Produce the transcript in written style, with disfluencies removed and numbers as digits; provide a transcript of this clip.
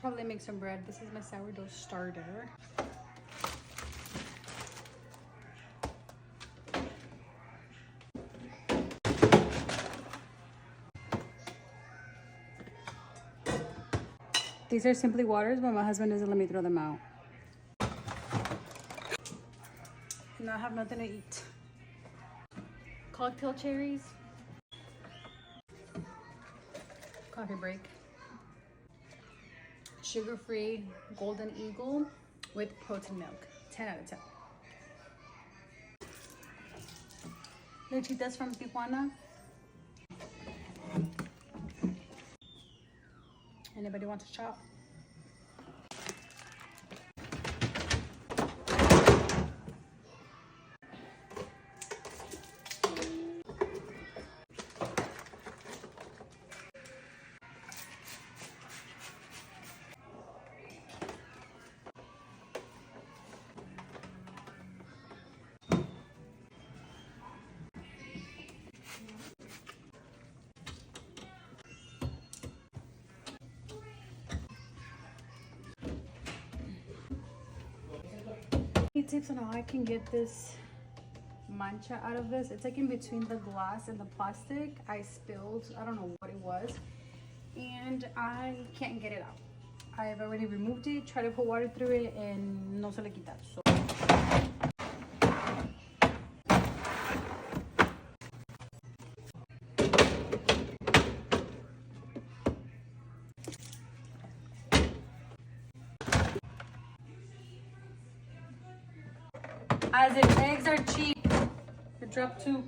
probably make some bread. This is my sourdough starter. These are Simply Waters, but my husband doesn't let me throw them out. And I have nothing to eat. Cocktail cherries. Coffee break. Sugar-free Golden Eagle with protein milk. 10 out of 10. Lechitas from Tijuana. Anybody want to shop? Tips on how I can get this mancha out of this. It's like in between the glass and the plastic. I spilled, I don't know what it was, and I can't get it out. I've already removed it, tried to put water through it, and no se le quita. So as if eggs are cheap, it dropped 2.